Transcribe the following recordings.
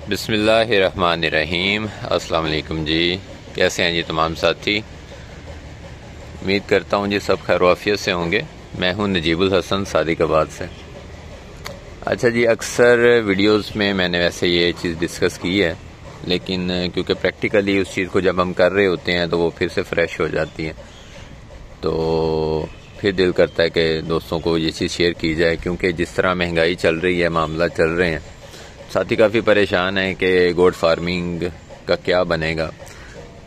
बिस्मिल्लाहिर्रहमानिर्रहीम। अस्सलाम वालेकुम जी, कैसे हैं जी तमाम साथी। उम्मीद करता हूँ जी सब खैर वाफियत से होंगे। मैं हूँ नजीबुल हसन सादिकाबाद से। अच्छा जी, अक्सर वीडियोस में मैंने वैसे ये चीज़ डिस्कस की है, लेकिन क्योंकि प्रैक्टिकली उस चीज़ को जब हम कर रहे होते हैं तो वो फिर से फ्रेश हो जाती है, तो फिर दिल करता है कि दोस्तों को ये चीज़ शेयर की जाए। क्योंकि जिस तरह महंगाई चल रही है, मामला चल रहे हैं, साथी काफ़ी परेशान है कि गोट फार्मिंग का क्या बनेगा।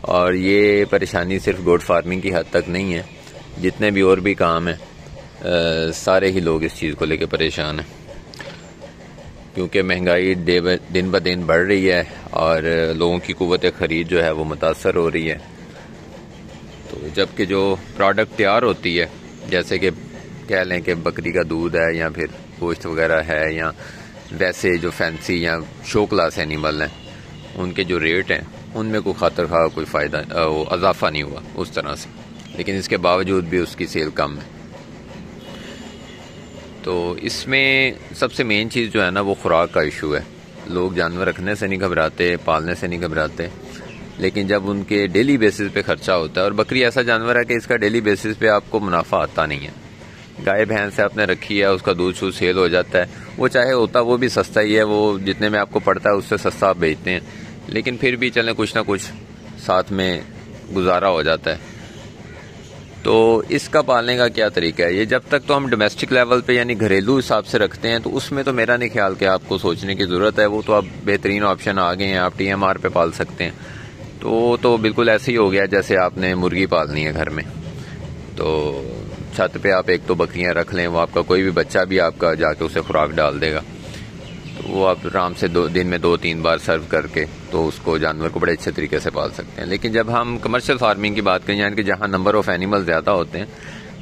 और ये परेशानी सिर्फ गोट फार्मिंग की हद तक नहीं है, जितने भी और भी काम हैं सारे ही लोग इस चीज़ को लेकर परेशान हैं। क्योंकि महंगाई दिन ब दिन बढ़ रही है और लोगों की कुव्वत ख़रीद जो है वो मुतासर हो रही है। तो जबकि जो प्रोडक्ट तैयार होती है, जैसे कि कह लें कि बकरी का दूध है या फिर गोश्त वगैरह है, या वैसे जो फैंसी या शो क्लास एनिमल हैं, उनके जो रेट हैं उनमें कोई खातर खा कोई फ़ायदा वो इजाफा नहीं हुआ उस तरह से, लेकिन इसके बावजूद भी उसकी सेल कम है। तो इसमें सबसे मेन चीज़ जो है ना, वो खुराक का इशू है। लोग जानवर रखने से नहीं घबराते, पालने से नहीं घबराते, लेकिन जब उनके डेली बेसिस पे ख़र्चा होता है, और बकरी ऐसा जानवर है कि इसका डेली बेसिस पे आपको मुनाफा आता नहीं है। गाय भैंस से आपने रखी है, उसका दूध शूध सेल हो जाता है, वो चाहे होता वो भी सस्ता ही है, वो जितने में आपको पड़ता है उससे सस्ता आप बेचते हैं, लेकिन फिर भी चलें कुछ ना कुछ साथ में गुजारा हो जाता है। तो इसका पालने का क्या तरीका है, ये जब तक तो हम डोमेस्टिक लेवल पे यानी घरेलू हिसाब से रखते हैं, तो उसमें तो मेरा नहीं ख्याल कि आपको सोचने की ज़रूरत है। वो तो अब बेहतरीन ऑप्शन आ गए हैं, आप TMR पे पाल सकते हैं। तो बिल्कुल ऐसे ही हो गया जैसे आपने मुर्गी पालनी है घर में। तो छत पे आप एक तो बकरियां रख लें, वो आपका कोई भी बच्चा भी आपका जाके उसे खुराक डाल देगा, तो वो आप आराम से दिन में 2-3 बार सर्व करके तो उसको जानवर को बड़े अच्छे तरीके से पाल सकते हैं। लेकिन जब हम कमर्शियल फार्मिंग की बात करें, यानी कि जहाँ नंबर ऑफ़ एनिमल ज़्यादा होते हैं,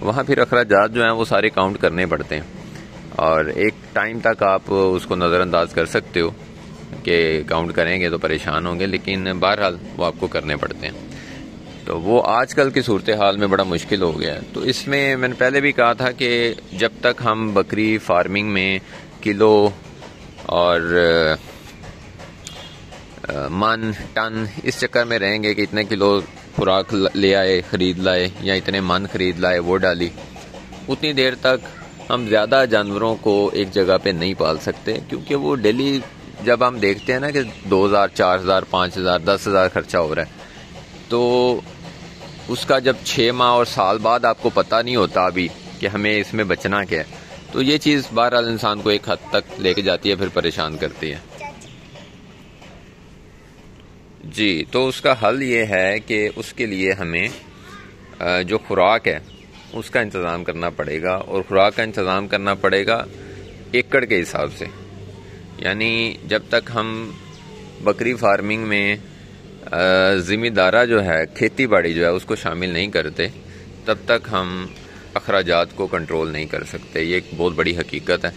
वहाँ फिर अखराजात जो हैं वो सारे काउंट करने पड़ते हैं, और एक टाइम तक आप उसको नज़रअंदाज कर सकते हो कि काउंट करेंगे तो परेशान होंगे, लेकिन बहरहाल वो आपको करने पड़ते हैं। तो वो आजकल की सूरत हाल में बड़ा मुश्किल हो गया है। तो इसमें मैंने पहले भी कहा था कि जब तक हम बकरी फार्मिंग में किलो और मन टन इस चक्कर में रहेंगे कि इतने किलो खुराक ले आए, ख़रीद लाए, या इतने मन ख़रीद लाए वो डाली, उतनी देर तक हम ज़्यादा जानवरों को एक जगह पे नहीं पाल सकते। क्योंकि वो डेली जब हम देखते हैं ना कि 2000, 4000, 5000, 10,000 खर्चा हो रहा है, तो उसका जब 6 माह और साल बाद आपको पता नहीं होता अभी कि हमें इसमें बचना क्या है, तो ये चीज़ बहरहाल इंसान को एक हद तक लेके जाती है, फिर परेशान करती है जी। तो उसका हल ये है कि उसके लिए हमें जो खुराक है उसका इंतज़ाम करना पड़ेगा, और खुराक का इंतज़ाम करना पड़ेगा एकड़ के हिसाब से। यानी जब तक हम बकरी फार्मिंग में ज़िम्मेदारा जो है, खेती बाड़ी जो है, उसको शामिल नहीं करते, तब तक हम अखराजात को कंट्रोल नहीं कर सकते। ये एक बहुत बड़ी हकीकत है।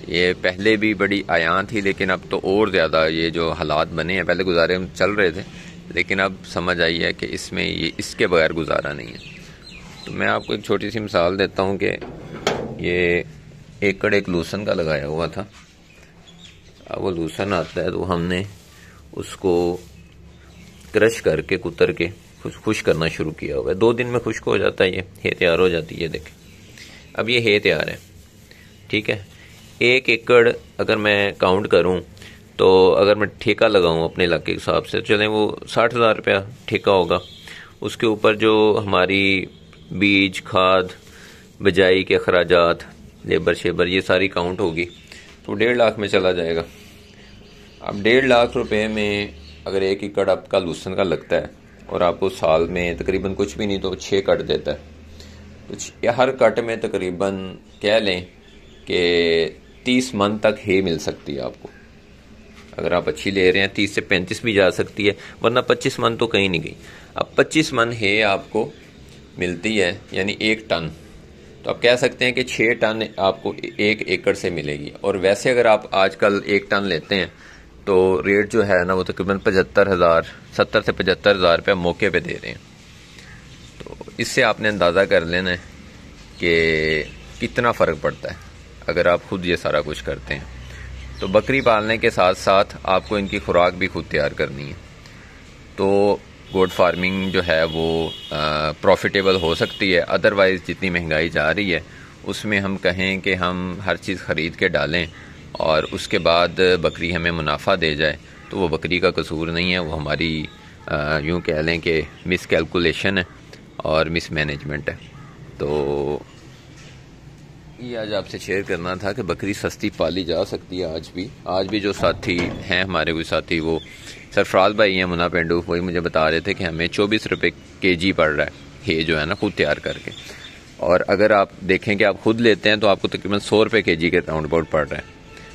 ये पहले भी बड़ी आयां थी, लेकिन अब तो और ज़्यादा ये जो हालात बने हैं, पहले गुजारे हम चल रहे थे, लेकिन अब समझ आई है कि इसमें ये इसके बगैर गुजारा नहीं है। तो मैं आपको एक छोटी सी मिसाल देता हूँ कि ये एकड़ एक लूसन का लगाया हुआ था। अब वो लूसन आता है तो हमने उसको क्रश करके कुतर के खुश करना शुरू किया हुआ है। 2 दिन में खुश्क हो जाता है, ये है तैयार हो जाती है। देखें, अब ये है तैयार है, ठीक है। 1 एकड़ अगर मैं काउंट करूं, तो अगर मैं ठेका लगाऊं अपने इलाके के हिसाब से, चलें वो 60,000 रुपया ठेका होगा। उसके ऊपर जो हमारी बीज, खाद, बिजाई के अखराजात, लेबर शेबर, ये सारी काउंट होगी, तो 1.5 लाख में चला जाएगा। अब 1.5 लाख रुपए में अगर 1 एकड़ आपका लूसन का लगता है, और आपको साल में तकरीबन कुछ भी नहीं तो 6 कट देता है, तो हर कट में तकरीबन कह लें कि 30 मन तक है मिल सकती है आपको। अगर आप अच्छी ले रहे हैं 30 से 35 भी जा सकती है, वरना 25 मन तो कहीं नहीं गई। अब 25 मन है आपको मिलती है, यानी 1 टन। तो आप कह सकते हैं कि 6 टन आपको 1 एकड़ से मिलेगी। और वैसे अगर आप आजकल 1 टन लेते हैं तो रेट जो है ना, वो तकरीबन 75,000, 70 से 75,000 रुपये मौके पे दे रहे हैं। तो इससे आपने अंदाज़ा कर लेना है कि कितना फ़र्क पड़ता है अगर आप खुद ये सारा कुछ करते हैं। तो बकरी पालने के साथ साथ आपको इनकी खुराक भी खुद तैयार करनी है। तो गोट फार्मिंग जो है वो प्रॉफिटेबल हो सकती है। अदरवाइज़ जितनी महंगाई जा रही है उसमें हम कहें कि हम हर चीज़ ख़रीद के डालें और उसके बाद बकरी हमें मुनाफा दे जाए, तो वो बकरी का कसूर नहीं है, वो हमारी यूँ कह लें कि मिस कैलकुलेशन है और मिस मैनेजमेंट है। तो ये आज आपसे शेयर करना था कि बकरी सस्ती पाली जा सकती है। आज भी जो साथी हैं हमारे, कोई साथी, वो सरफराज भाई हैं मुना पेंडू, वही मुझे बता रहे थे कि हमें 24 रुपये kg पड़ रहा है जो है ना, खुद तैयार करके। और अगर आप देखें कि आप खुद लेते हैं तो आपको तकरीबन 100 रुपये kg के राउंड अबाउट पड़ रहा है।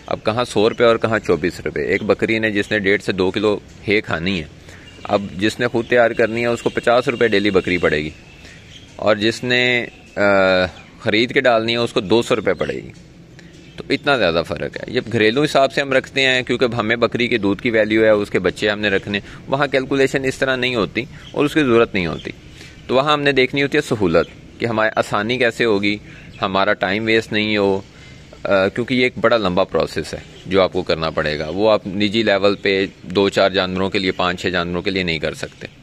अब कहाँ 100 रुपये और कहाँ 24 रुपये। एक बकरी ने जिसने 1.5 से 2 किलो हे खानी है, अब जिसने खुद तैयार करनी है उसको 50 रुपये डेली बकरी पड़ेगी, और जिसने ख़रीद के डालनी है उसको 200 रुपये पड़ेगी। तो इतना ज़्यादा फ़र्क है। ये घरेलू हिसाब से हम रखते हैं क्योंकि हमें बकरी के दूध की वैल्यू है, उसके बच्चे हमने रखने, वहाँ कैलकुलेशन इस तरह नहीं होती और उसकी ज़रूरत नहीं होती। तो वहाँ हमने देखनी होती है सहूलत, कि हमारी आसानी कैसे होगी, हमारा टाइम वेस्ट नहीं हो, क्योंकि ये एक बड़ा लंबा प्रोसेस है जो आपको करना पड़ेगा। वो आप निजी लेवल पे 2-4 जानवरों के लिए, 5-6 जानवरों के लिए नहीं कर सकते।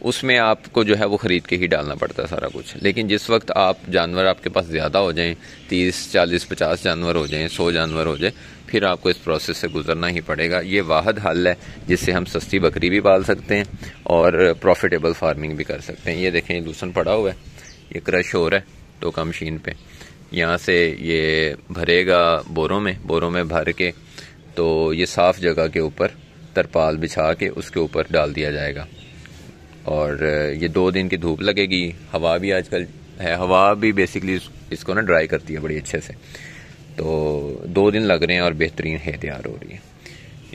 उसमें आपको जो है वो ख़रीद के ही डालना पड़ता है सारा कुछ। लेकिन जिस वक्त आप जानवर आपके पास ज़्यादा हो जाएं, 30, 40, 50 जानवर हो जाएं, 100 जानवर हो जाएं, फिर आपको इस प्रोसेस से गुजरना ही पड़ेगा। ये वाहिद हल है जिससे हम सस्ती बकरी भी पाल सकते हैं और प्रॉफिटेबल फार्मिंग भी कर सकते हैं। ये देखें, लूसन पड़ा हुआ है, ये क्रश हो रहा है टोका मशीन पे। यहाँ से ये भरेगा बोरों में भर के, तो ये साफ़ जगह के ऊपर तरपाल बिछा के उसके ऊपर डाल दिया जाएगा। और ये 2 दिन की धूप लगेगी, हवा भी आजकल है, हवा भी बेसिकली इसको ना ड्राई करती है बड़ी अच्छे से। तो 2 दिन लग रहे हैं और बेहतरीन है तैयार हो रही है।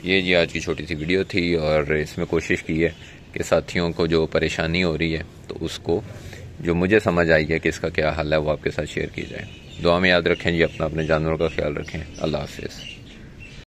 ये जी आज की छोटी सी वीडियो थी और इसमें कोशिश की है कि साथियों को जो परेशानी हो रही है तो उसको, जो मुझे समझ आई है कि इसका क्या हल है, वो आपके साथ शेयर की जाए। दुआ में याद रखें जी, अपने जानवरों का ख्याल रखें। अल्लाह हाफिज़।